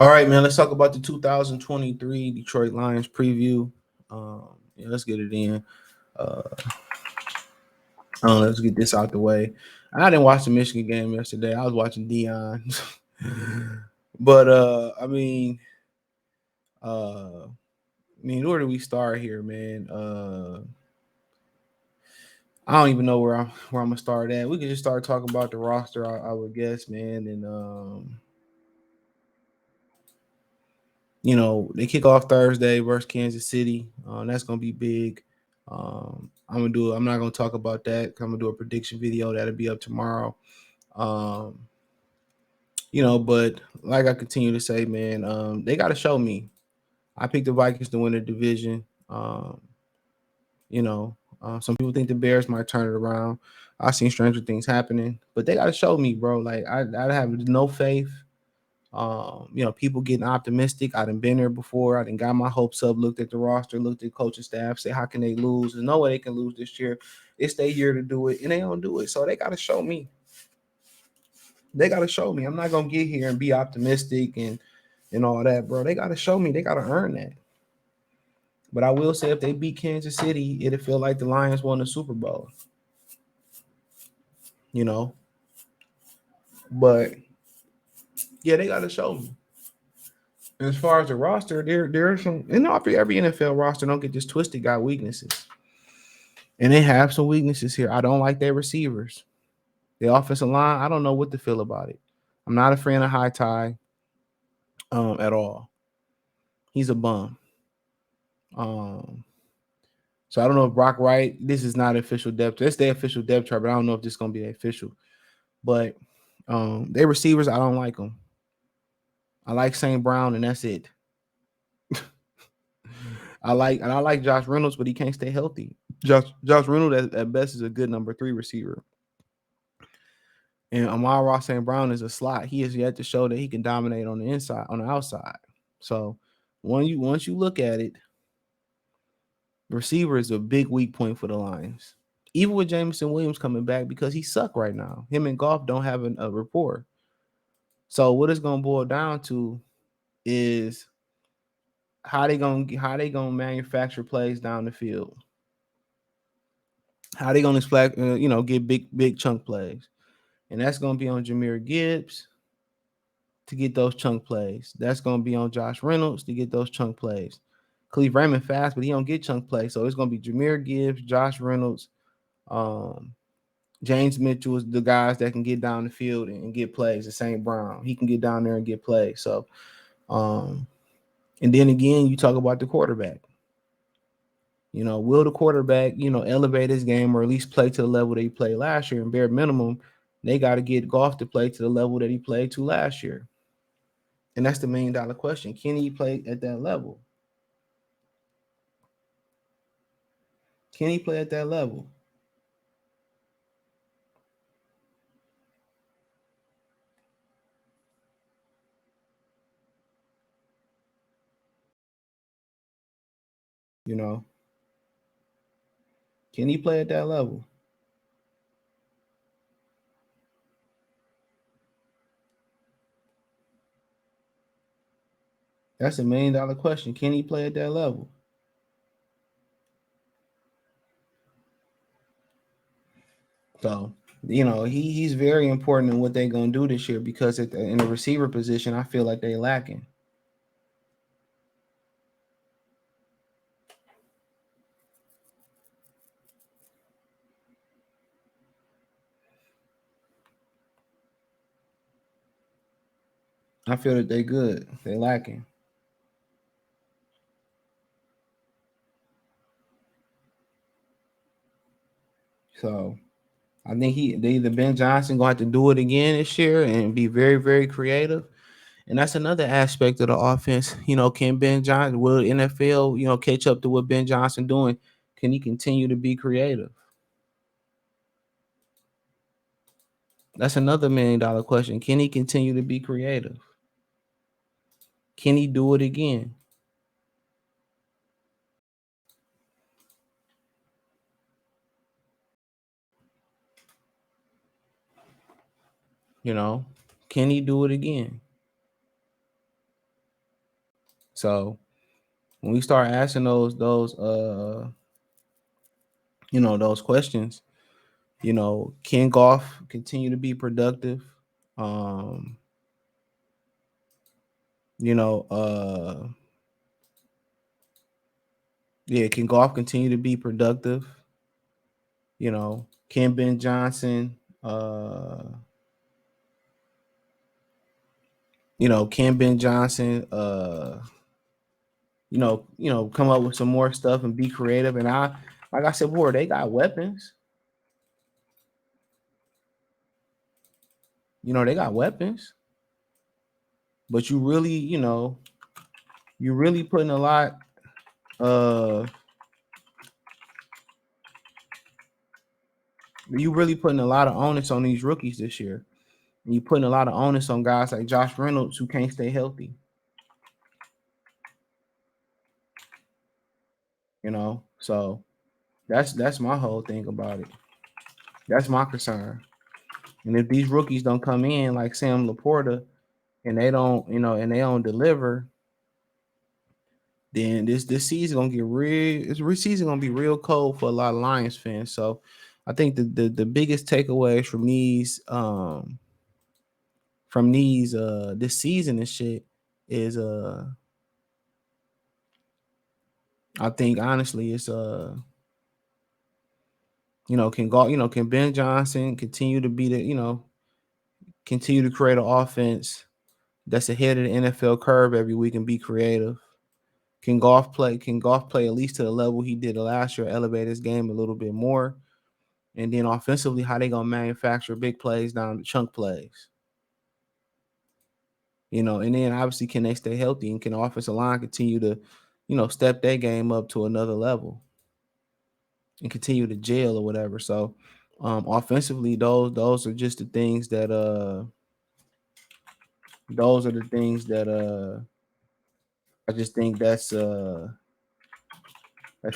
All right, man. Let's talk about the 2023 Detroit Lions preview. Yeah, let's get it in. Uh, let's get this out the way. I didn't watch the Michigan game yesterday. I was watching Dion, but where do we start here, man? I don't even know where I'm gonna start at. We could just start talking about the roster, I would guess, man. And they kick off Thursday versus Kansas City. That's gonna be big. I'm not gonna talk about that. I'm gonna do a prediction video that'll be up tomorrow. Um, but like I continue to say, man, they got to show me. I picked the Vikings to win the division. Some people think the Bears might turn it around. I've seen stranger things happening, but they got to show me, bro. Like I have no faith. People getting optimistic. I done been there before. I done got my hopes up, looked at the roster, looked at coaching staff, say, how can they lose? There's no way they can lose this year. It's their year to do it, and they don't do it. So they got to show me. They got to show me. I'm not going to get here and be optimistic and all that, bro. They got to show me. They got to earn that. But I will say if they beat Kansas City, it'll feel like the Lions won the Super Bowl. You know? But, yeah, they got to show me. As far as the roster, there are some, every NFL roster, don't get this twisted, got weaknesses. And they have some weaknesses here. I don't like their receivers. The offensive line, I don't know what to feel about it. I'm not a fan of High Tie at all. He's a bum. So I don't know if Brock Wright, this is not official depth. That's the official depth chart, but I don't know if this is going to be official. But their receivers, I don't like them. I like St. Brown, and that's it. I like Josh Reynolds, but he can't stay healthy. Josh Reynolds at best is a good number 3 receiver. And Amon-Ra St. Brown is a slot. He has yet to show that he can dominate on the inside, on the outside. So once you look at it, receiver is a big weak point for the Lions. Even with Jameson Williams coming back, because he suck right now. Him and Goff don't have a rapport. So what it's gonna boil down to is how they gonna manufacture plays down the field. How they gonna get big chunk plays, and that's gonna be on Jahmyr Gibbs to get those chunk plays. That's gonna be on Josh Reynolds to get those chunk plays. Cleve Raymond fast, but he don't get chunk plays, so it's gonna be Jahmyr Gibbs, Josh Reynolds, um, James Mitchell is the guys that can get down the field and get plays. The St. Brown, he can get down there and get plays. So, and then again, you talk about the quarterback. Will the quarterback, elevate his game or at least play to the level that he played last year? And bare minimum, they got to get Goff to play to the level that he played to last year. And that's the $1 million question. Can he play at that level? Can he play at that level? You know, can he play at that level? That's a $1 million question. Can he play at that level? So, he's very important in what they're gonna do this year because in the receiver position, I feel like they lacking. I feel that they good. They lacking. So I think they either Ben Johnson gonna have to do it again this year and be very, very creative. And that's another aspect of the offense. Can Ben Johnson, will NFL, catch up to what Ben Johnson doing? Can he continue to be creative? That's another $1 million question. Can he continue to be creative? Can he do it again? You know, can he do it again? So when we start asking those those questions, can golf continue to be productive? Um, you know, yeah, can golf continue to be productive? Can Ben Johnson, can Ben Johnson, come up with some more stuff and be creative? And like I said before, they got weapons. They got weapons, but you really putting a lot. Uh, you really putting a lot of onus on these rookies this year. And you putting a lot of onus on guys like Josh Reynolds who can't stay healthy. So that's my whole thing about it. That's my concern. And if these rookies don't come in like Sam Laporta and they don't deliver, then this season gonna get real. This season gonna be real cold for a lot of Lions fans. So I think the biggest takeaways from these this season and shit is I think honestly it's can Ben Johnson continue to be continue to create an offense that's ahead of the NFL curve every week and be creative? Can golf play at least to the level he did last year, elevate his game a little bit more? And then offensively, how they gonna manufacture big plays down to chunk plays? And then obviously, can they stay healthy and can the offensive line continue to, step their game up to another level and continue to gel or whatever? So, offensively, those are just the things that those are the things that I just think that's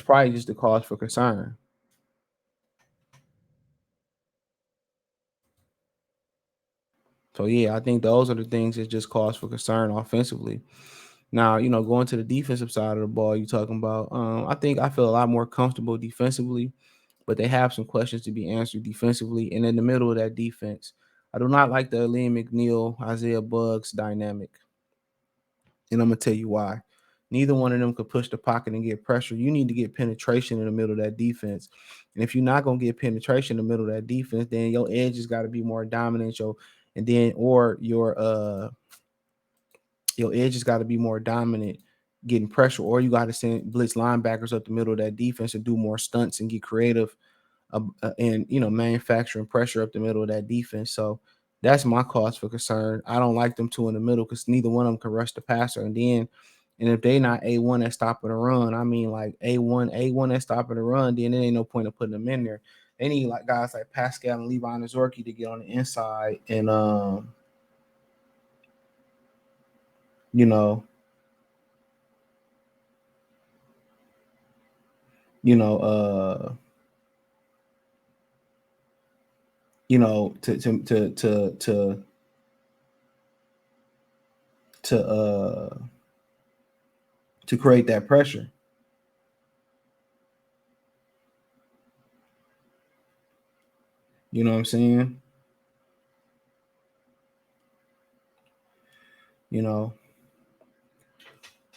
probably just the cause for concern. So yeah, I think those are the things that just cause for concern offensively. Now, going to the defensive side of the ball, you talking about. I feel a lot more comfortable defensively, but they have some questions to be answered defensively. And in the middle of that defense, I do not like the Liam McNeil, Isaiah Buggs dynamic. And I'm gonna tell you why. Neither one of them could push the pocket and get pressure. You need to get penetration in the middle of that defense. And if you're not gonna get penetration in the middle of that defense, then your edge has got to be more dominant. And then or your edge has got to be more dominant, getting pressure, or you got to send blitz linebackers up the middle of that defense and do more stunts and get creative, and manufacturing pressure up the middle of that defense. So that's my cause for concern. I don't like them two in the middle because neither one of them can rush the passer. And if they not A1 at stopping the run, I mean like A1 at stopping the run, then there ain't no point of putting them in there. They need like guys like Pascal and Levi Nazorki to get on the inside and you know, you know, to to create that pressure. You know what I'm saying? You know,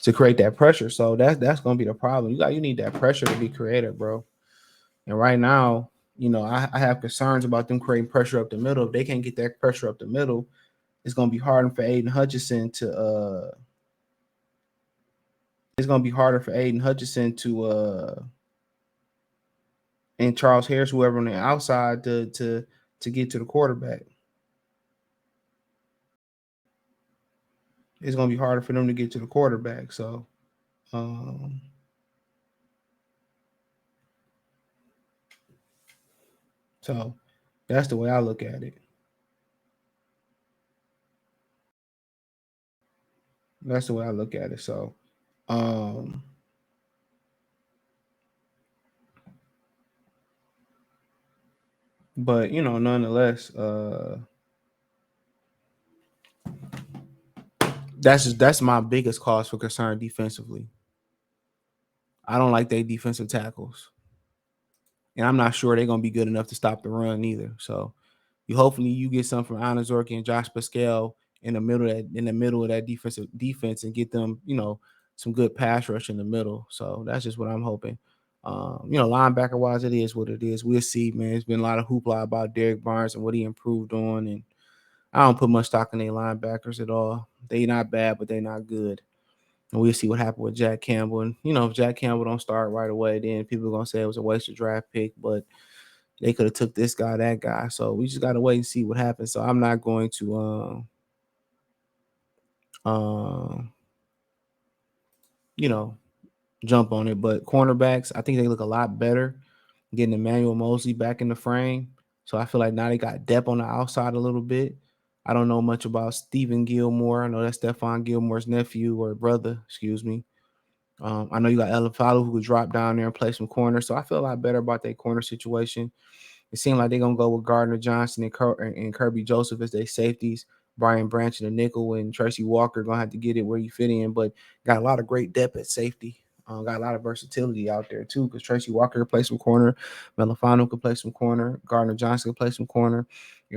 to create that pressure. So that's gonna be the problem. You need that pressure to be creative, bro. And right now, I have concerns about them creating pressure up the middle. If they can't get that pressure up the middle, it's gonna be harder for Aiden Hutchinson to it's gonna be harder for Aiden Hutchinson to and Charles Harris, whoever on the outside to get to the quarterback. It's gonna be harder for them to get to the quarterback. So um so that's the way I look at it. That's the way I look at it. So um but nonetheless, that's my biggest cause for concern defensively. I don't like their defensive tackles, and I'm not sure they're gonna be good enough to stop the run either. So you hopefully you get some from Anna Zorki and Josh Pascal in the middle of that defensive defense and get them, some good pass rush in the middle. So that's just what I'm hoping. Linebacker wise, it is what it is. We'll see, man. It's been a lot of hoopla about Derek Barnes and what he improved on, and I don't put much stock in their linebackers at all. They not bad, but they not good. And we'll see what happened with Jack Campbell. And if Jack Campbell don't start right away, then people are gonna say it was a wasted draft pick. But they could have took this guy, that guy. So we just gotta wait and see what happens. So I'm not going to you know, jump on it. But cornerbacks, I think they look a lot better getting Emmanuel Mosley back in the frame. So I feel like now they got depth on the outside a little bit. I don't know much about Stephen Gilmore. I know that's Stephon Gilmore's nephew or brother, excuse me. I know you got Ellen Fowler who could drop down there and play some corner. So I feel a lot better about that corner situation. It seemed like they're gonna go with Gardner Johnson and Kirby Joseph as their safeties. Brian Branch in the nickel and Tracy Walker gonna have to get it where you fit in, but got a lot of great depth at safety. Got a lot of versatility out there too, because Tracy Walker can play some corner, Melifano can play some corner, Gardner Johnson can play some corner.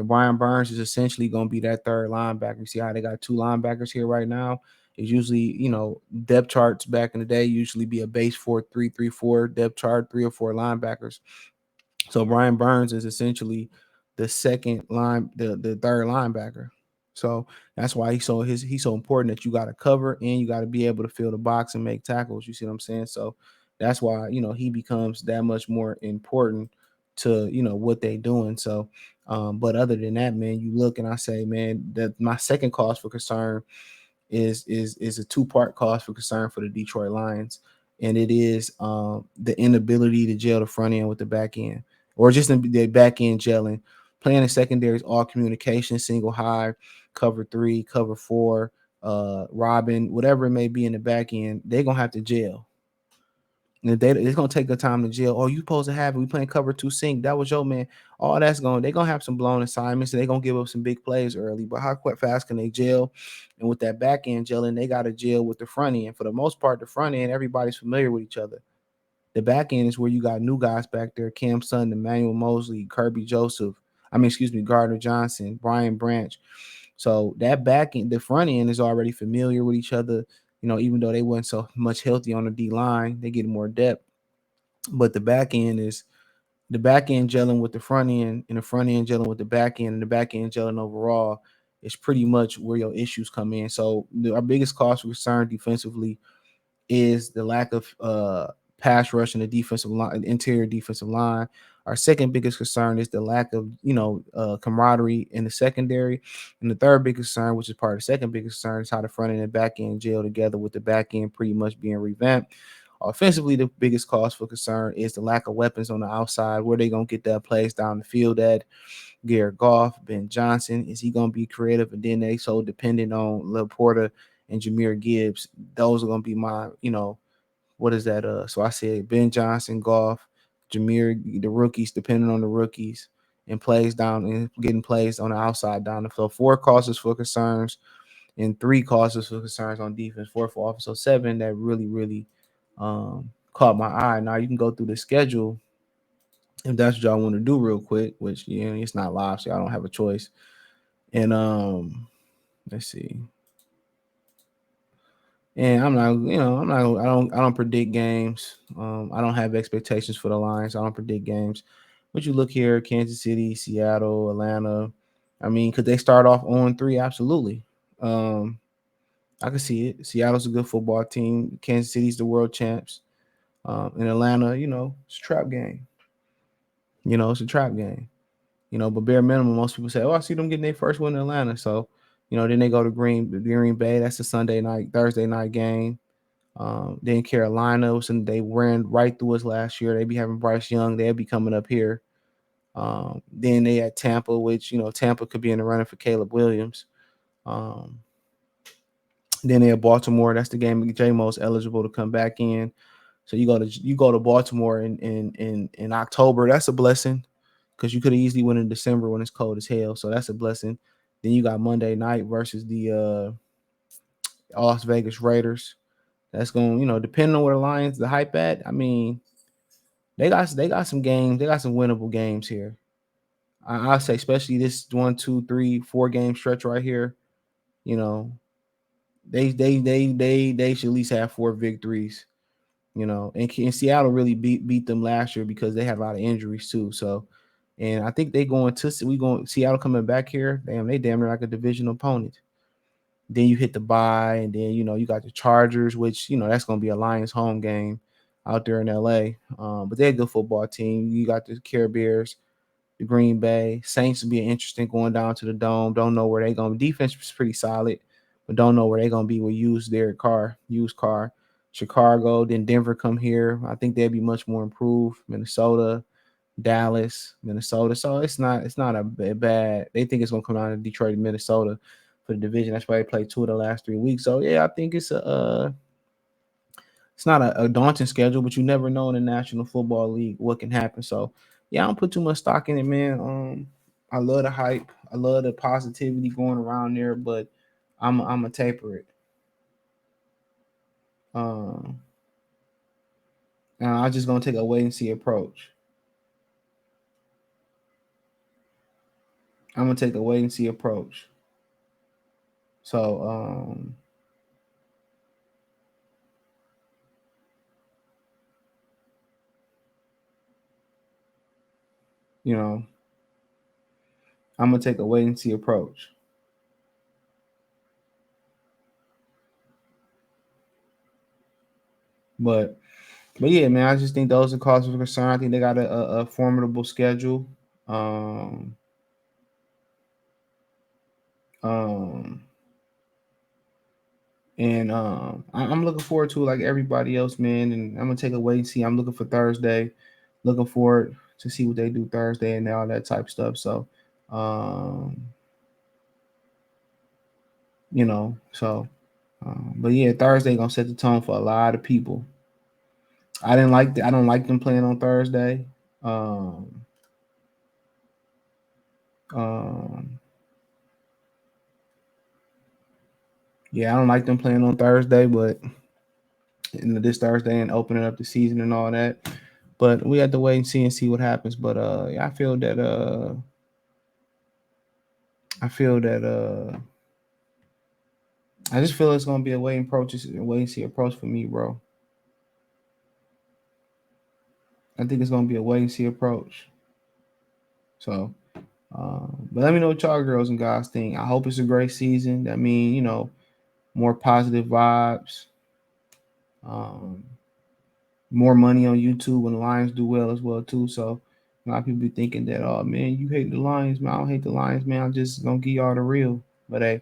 Brian Burns is essentially gonna be that third linebacker. You see how they got two linebackers here right now. It's usually, depth charts back in the day usually be a base 4-3-3-4 depth chart, 3 or 4 linebackers. So Brian Burns is essentially the second line, the third linebacker. So that's why he's so important that you got to cover and you got to be able to fill the box and make tackles. You see what I'm saying? So that's why he becomes that much more important to what they doing. So, but other than that, man, you look and I say, man, that my second cause for concern is a two-part cause for concern for the Detroit Lions, and it is the inability to gel the front end with the back end, or just the back end gelling. Playing in secondary is all communication, single high, cover 3, cover 4, Robin, whatever it may be in the back end. They're gonna have to gel. And it's gonna take the time to gel. Oh, you supposed to have it. We playing cover 2 sync. That was your man. All that's going. They're gonna have some blown assignments. And they're gonna give up some big plays early. But how quite fast can they gel? And with that back end gelling, they got to gel with the front end. For the most part, the front end, everybody's familiar with each other. The back end is where you got new guys back there: Cam Sutton, Emmanuel Mosley, Kirby Joseph. Gardner Johnson, Brian Branch. So that back end, the front end is already familiar with each other. Even though they weren't so much healthy on the D line, they get more depth. But the back end gelling with the front end, and the front end gelling with the back end, and the back end gelling overall is pretty much where your issues come in. So our biggest cause for concern defensively is the lack of pass rush in the defensive line, interior defensive line. Our second biggest concern is the lack of camaraderie in the secondary, and the third biggest concern, which is part of the second biggest concern, is how the front end and back end gel together, with the back end pretty much being revamped. Offensively, the biggest cause for concern is the lack of weapons on the outside. Where they gonna get that plays down the field at? Garrett Goff, Ben Johnson, is he gonna be creative? And then they so dependent on Laporta and Jahmyr Gibbs. Those are gonna be my, what is that? So I said Ben Johnson, Goff, Jahmyr, the rookies, depending on the rookies, and plays down and getting plays on the outside down the field. 4 causes for concerns and 3 causes for concerns on defense, 4 for offense. So 7 that really, really caught my eye. Now you can go through the schedule if that's what y'all want to do real quick, which it's not live, so I don't have a choice. And let's see. And I don't predict games. I don't have expectations for the Lions. I don't predict games. But you look here, Kansas City, Seattle, Atlanta. I mean, could they start off 0-3? Absolutely. I can see it. Seattle's a good football team. Kansas City's the world champs. In Atlanta, it's a trap game. It's a trap game. But bare minimum, most people say, "Oh, I see them getting their first win in Atlanta." So, then they go to Green Bay. That's a Thursday night game. Then Carolina, they ran right through us last year. They be having Bryce Young. They'll be coming up here. Then they had Tampa, which Tampa could be in the running for Caleb Williams. Then they have Baltimore. That's the game J Mo's eligible to come back in. So you go to Baltimore in October. That's a blessing, because you could have easily went in December when it's cold as hell. So that's a blessing. Then you got Monday night versus the Las Vegas Raiders. That's going, depending on where the Lions, the hype at. I mean, they got some games. They got some winnable games here. I'll say, especially this 1, 2, 3, 4 game stretch right here. You know, they should at least have 4 victories. And Seattle really beat them last year because they had a lot of injuries too. So, and I think they going to Seattle coming back here. Damn, they damn near like a division opponent. Then you hit the bye, and then you got the Chargers, which that's going to be a Lions home game out there in LA. But they're a good football team. You got the Care Bears, the Green Bay Saints will be interesting going down to the Dome. Don't know where they're going. Defense is pretty solid, but don't know where they're going to be with used car. Chicago, then Denver come here. I think they'd be much more improved. Minnesota, Dallas, Minnesota. So it's not a bad. They think it's gonna come down to Detroit and Minnesota for the division. That's why they played 2 of the last 3 weeks. So yeah, I think it's not a daunting schedule, but you never know in the National Football League what can happen. So yeah, I don't put too much stock in it, man. I love the hype. I love the positivity going around there, but I'm a taper it. Um, and I'm just gonna take a wait and see approach. I'm gonna take a wait and see approach. So you know, I'm gonna take a wait and see approach. But yeah, man, I just think those are causes for concern. I think they got a formidable schedule. Um, um, and I'm looking forward to it like everybody else, man. And I'm gonna take a wait and see. I'm looking for Thursday. Looking forward to see what they do Thursday and all that type stuff. So, um, so. But yeah, Thursday gonna set the tone for a lot of people. I don't like them playing on Thursday. Um, um, yeah, I don't like them playing on Thursday, but this Thursday and opening up the season and all that. But we have to wait and see what happens. But yeah, I feel that I just feel it's gonna be a wait and see approach for me, bro. I think it's gonna be a wait and see approach. So, but let me know what y'all girls and guys think. I hope it's a great season. I mean, more positive vibes. Um, more money on YouTube when the Lions do well as well too. So a lot of people be thinking that, oh man, you hate the Lions, man. I don't hate the Lions, man. I'm just gonna give y'all the real. But hey,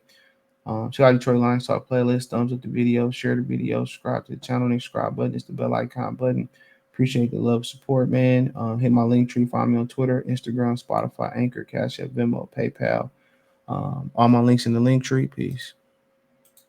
check out Detroit Lions Talk playlist. Thumbs up the video, share the video, subscribe to the channel. The subscribe button. It's the bell icon button. Appreciate the love, support, man. Hit my link tree. Find me on Twitter, Instagram, Spotify, Anchor, Cash App, Venmo, PayPal. All my links in the link tree. Peace.